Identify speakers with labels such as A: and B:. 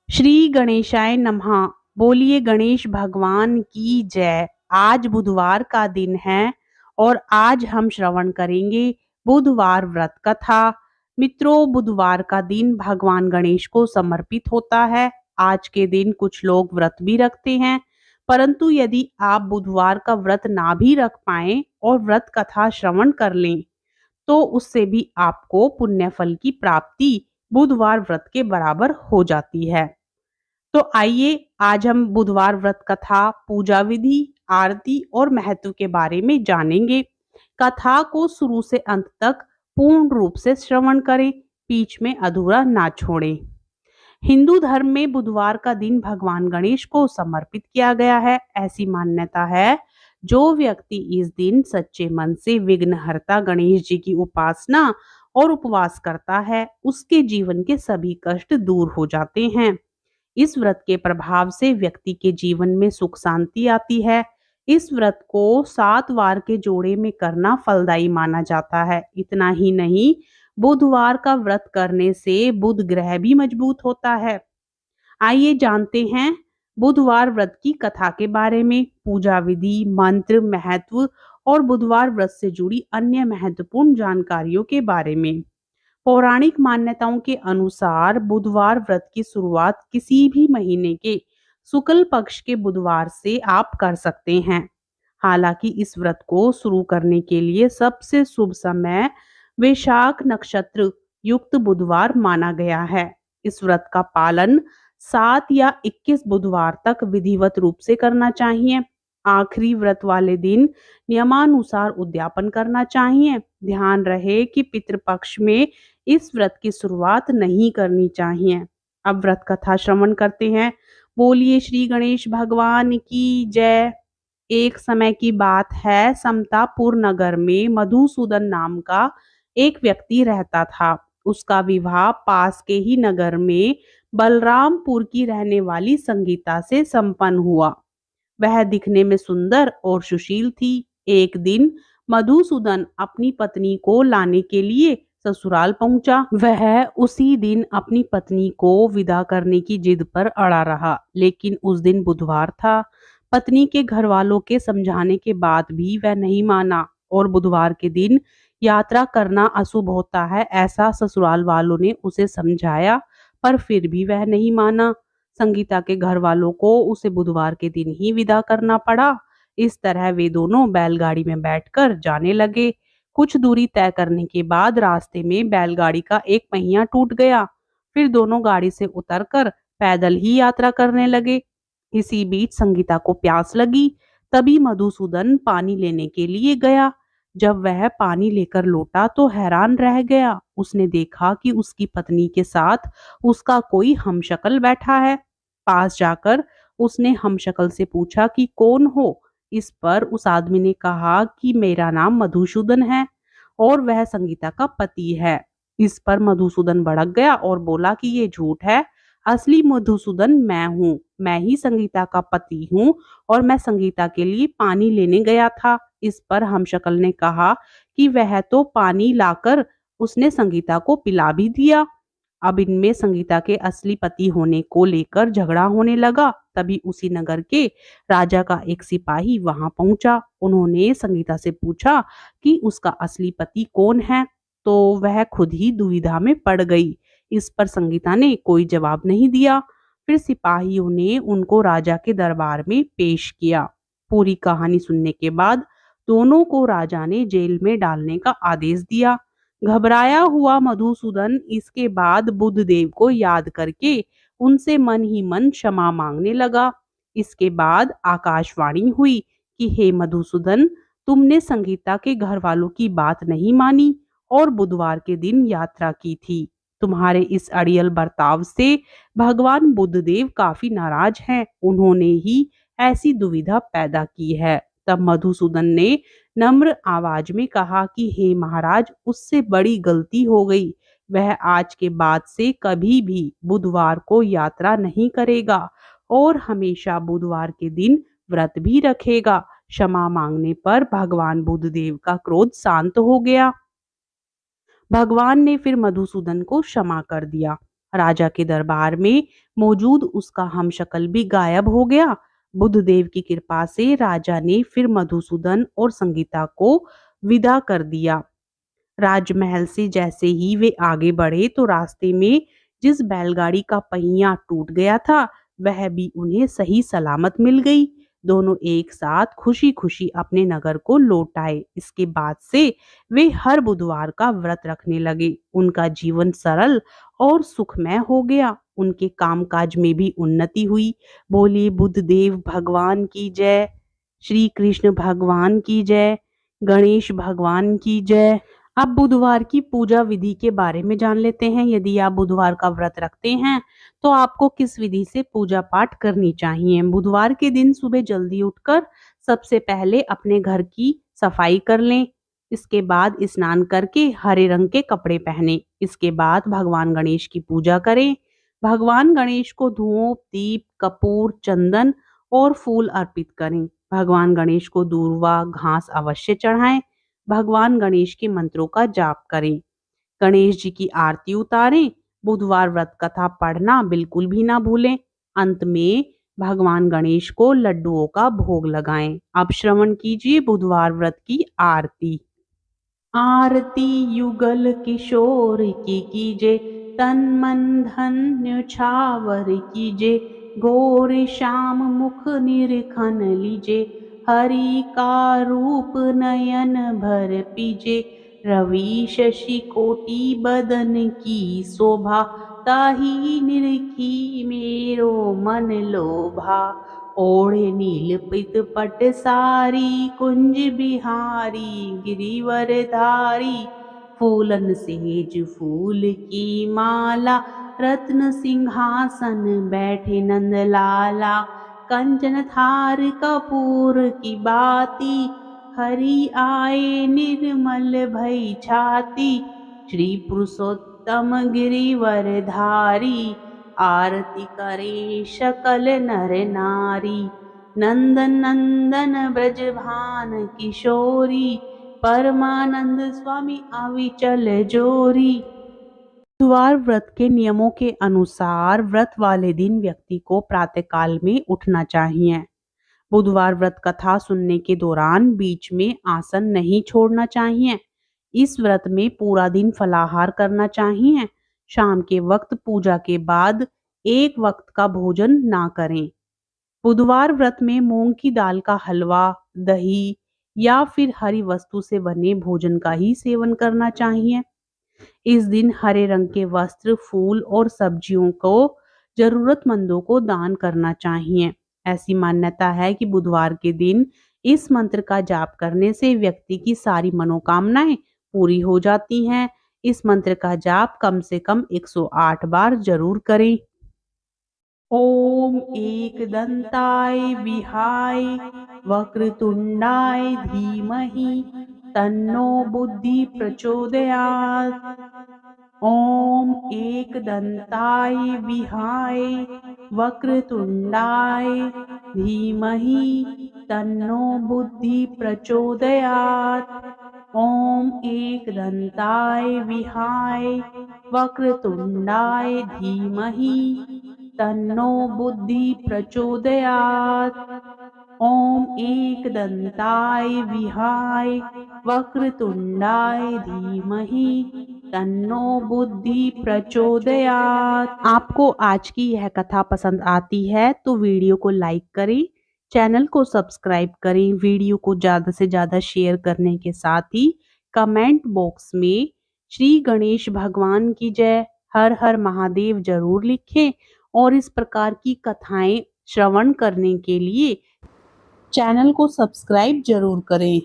A: श्री गणेशाय नमः। बोलिए गणेश भगवान की जय। आज बुधवार का दिन है और आज हम श्रवण करेंगे बुधवार व्रत कथा। मित्रों, बुधवार का दिन भगवान गणेश को समर्पित होता है। आज के दिन कुछ लोग व्रत भी रखते हैं, परंतु यदि आप बुधवार का व्रत ना भी रख पाएं और व्रत कथा श्रवण कर लें तो उससे भी आपको पुण्य फल की प्राप्ति बुधवार व्रत के बराबर हो जाती है। तो आइए आज हम बुधवार व्रत कथा, पूजा विधि, आरती और महत्व के बारे में जानेंगे। कथा को शुरू से अंत तक पूर्ण रूप से श्रवण करें, बीच में अधूरा ना छोड़ें। हिंदू धर्म में बुधवार का दिन भगवान गणेश को समर्पित किया गया है। ऐसी मान्यता है, जो व्यक्ति इस दिन सच्चे मन से विघ्नहर्ता गणेश जी की उपासना और उपवास करता है, उसके जीवन के सभी कष्ट दूर हो जाते हैं। इस व्रत के प्रभाव से व्यक्ति के जीवन में सुख शांति आती है। इस व्रत को 7 वार के जोड़े में करना फलदायी माना जाता है। इतना ही नहीं, बुधवार का व्रत करने से बुध ग्रह भी मजबूत होता है। आइए जानते हैं बुधवार व्रत की कथा के बारे में, पूजा विधि, मंत्र, महत्व और बुधवार व्रत से जुड़ी अन्य महत्वपूर्ण जानकारियों के बारे में। पौराणिक मान्यताओं के अनुसार बुधवार व्रत की शुरुआत किसी भी महीने के शुक्ल पक्ष के बुधवार से आप कर सकते हैं। हालांकि इस व्रत को शुरू करने के लिए सबसे शुभ समय वैशाख नक्षत्र युक्त बुधवार माना गया है। इस व्रत का पालन 7 या 21 बुधवार तक विधिवत रूप से करना चाहिए। आखिरी व्रत वाले दिन नियमानुसार उद्यापन करना चाहिए। ध्यान रहे कि पितृपक्ष में इस व्रत की शुरुआत नहीं करनी चाहिए। अब व्रत कथा श्रवण करते हैं। बोलिए श्री गणेश भगवान की जय। एक समय की बात है, समतापुर नगर में मधुसूदन नाम का एक व्यक्ति रहता था। उसका विवाह पास के ही नगर में बलरामपुर की रहने वाली संगीता से संपन्न हुआ। वह दिखने में सुंदर और सुशील थी। एक दिन मधुसूदन अपनी पत्नी को लाने के लिए ससुराल पहुंचा। वह उसी दिन अपनी पत्नी को विदा करने की जिद पर अड़ा रहा, लेकिन उस दिन बुधवार था। पत्नी के घर वालों के समझाने के बाद भी वह नहीं माना और बुधवार के दिन यात्रा करना अशुभ होता है, ऐसा ससुराल वालों ने उसे समझाया, पर फिर भी वह नहीं माना। संगीता के घर वालों को उसे बुधवार के दिन ही विदा करना पड़ा। इस तरह वे दोनों बैलगाड़ी में बैठकर जाने लगे। कुछ दूरी तय करने के बाद रास्ते में बैलगाड़ी का एक पहिया टूट गया। फिर दोनों गाड़ी से उतरकर पैदल ही यात्रा करने लगे। इसी बीच संगीता को प्यास लगी। तभी मधुसूदन पानी लेने के लिए गया। जब वह पानी लेकर लौटा तो हैरान रह गया। उसने देखा कि उसकी पत्नी के साथ उसका कोई हमशक्ल बैठा है। पास जाकर उसने हमशक्ल से पूछा कि कौन हो। इस पर उस आदमी ने कहा कि मेरा नाम मधुसूदन है और वह संगीता का पति है। इस पर मधुसूदन भड़क गया और बोला कि ये झूठ है। असली मधुसूदन मैं हूँ। मैं ही संगीता का पति हूँ और मैं संगीता के लिए पानी लेने गया था। इस पर हमशक्ल ने कहा कि वह तो पानी लाकर उसने संगीता को पिला भी दिया। अब इनमें संगीता के असली पति होने को लेकर झगड़ा होने लगा। तभी उसी नगर के राजा का एक सिपाही वहां पहुंचा। उन्होंने संगीता से पूछा कि उसका असली पति कौन है, तो वह खुद ही दुविधा में पड़ गई। इस पर संगीता ने कोई जवाब नहीं दिया। फिर सिपाहियों ने उनको राजा के दरबार में पेश किया। पूरी कहानी सुनने के बाद दोनों को राजा ने जेल में डालने का आदेश दिया। घबराया हुआ मधुसूदन इसके बाद बुद्धदेव को याद करके उनसे मन ही मन क्षमा मांगने लगा। इसके बाद आकाशवाणी हुई कि हे मधुसूदन, तुमने संगीता के घर वालों की बात नहीं मानी और बुधवार के दिन यात्रा की थी। तुम्हारे इस अड़ियल बर्ताव से भगवान बुद्धदेव काफी नाराज हैं। उन्होंने ही ऐसी दुविधा पैदा की है। तब मधुसूदन ने नम्र आवाज में कहा कि हे महाराज, उससे बड़ी गलती हो गई। वह आज के बाद से कभी भी बुधवार को यात्रा नहीं करेगा और हमेशा बुधवार के दिन व्रत भी रखेगा। क्षमा मांगने पर भगवान बुद्धदेव का क्रोध शांत हो गया। भगवान ने फिर मधुसूदन को क्षमा कर दिया। राजा के दरबार में मौजूद उसका हमशक्ल भी गायब हो गया। बुद्धदेव की कृपा से राजा ने फिर मधुसूदन और संगीता को विदा कर दिया। राजमहल से जैसे ही वे आगे बढ़े तो रास्ते में जिस बैलगाड़ी का पहिया टूट गया था वह भी उन्हें सही सलामत मिल गई। दोनों एक साथ खुशी खुशी अपने नगर को लौट आए। इसके बाद से वे हर बुधवार का व्रत रखने लगे। उनका जीवन सरल और सुखमय हो गया। उनके कामकाज में भी उन्नति हुई। बोलिए बुद्धदेव भगवान की जय। श्री कृष्ण भगवान की जय। गणेश भगवान की जय। अब बुधवार की पूजा विधि के बारे में जान लेते हैं। यदि आप बुधवार का व्रत रखते हैं तो आपको किस विधि से पूजा पाठ करनी चाहिए। बुधवार के दिन सुबह जल्दी उठकर सबसे पहले अपने घर की सफाई कर लें। इसके बाद स्नान करके हरे रंग के कपड़े पहने। इसके बाद भगवान गणेश की पूजा करें। भगवान गणेश को धूप, दीप, कपूर, चंदन और फूल अर्पित करें। भगवान गणेश को दूर्वा घास अवश्य चढ़ाएं। भगवान गणेश के मंत्रों का जाप करें। गणेश जी की आरती उतारें। बुधवार व्रत कथा पढ़ना बिल्कुल भी ना भूलें। अंत में भगवान गणेश को लड्डुओं का भोग लगाएं। अब श्रवण कीजिए बुधवार व्रत की आरती। आरती युगल किशोर की कीजे, तन मन धन न्यौछावर कीजे। गौर श्याम मुख निरखन लीजे, हरि का रूप नयन भर पीजे। रवि शशि कोटि बदन की शोभा, ताहि निरखी मेरो मन लोभा। ओढ़े नील पित पट सारी, कुंज बिहारी गिरिवर धारी। फूलन सेज फूल की माला, रत्न सिंहासन बैठे नंद लाला। कंचन थार कपूर की बाती, हरि आए निर्मल भई छाती। श्री पुरुषोत्तम गिरिवर धारी, आरती करे सकल नर नारी। नंदन नंदन ब्रजभान किशोरी, परमानंद स्वामी अविचल जोरी। बुधवार व्रत के नियमों के अनुसार व्रत वाले दिन व्यक्ति को प्रातःकाल में उठना चाहिए। बुधवार व्रत कथा सुनने के दौरान बीच में आसन नहीं छोड़ना चाहिए। इस व्रत में पूरा दिन फलाहार करना चाहिए। शाम के वक्त पूजा के बाद एक वक्त का भोजन ना करें। बुधवार व्रत में मूंग की दाल का हलवा, दही या फिर हरी वस्तु से बने भोजन का ही सेवन करना चाहिए। इस दिन हरे रंग के वस्त्र, फूल और सब्जियों को जरूरतमंदों को दान करना चाहिए। ऐसी मान्यता है कि बुधवार के दिन इस मंत्र का जाप करने से व्यक्ति की सारी मनोकामनाएं पूरी हो जाती हैं। इस मंत्र का जाप कम से कम 108 बार जरूर करें। ओम एक दंताय विहाय वक्रतुंडाय धीमहि तन्नो बुद्धि प्रचोदयात्। ओम एक दंताय विहाय वक्रतुंडाय धीमहि तन्नो बुद्धि प्रचोदयात्। ओम एक दंताय विहाय वक्रतुंडाय धीमहि तन्नो बुद्धि प्रचोदयात्। ओम एक दंताय विहाय वक्रतुंडाय धीमहि तन्नो बुद्धि प्रचोदयात्। आपको आज की यह कथा पसंद आती है तो वीडियो को लाइक करें, चैनल को सब्सक्राइब करें, वीडियो को ज़्यादा से ज़्यादा शेयर करने के साथ ही कमेंट बॉक्स में श्री गणेश भगवान की जय, हर हर महादेव जरूर लिखें और इस प्रकार की कथाएं श्रवण करने के लिए चैनल को सब्सक्राइब जरूर करें।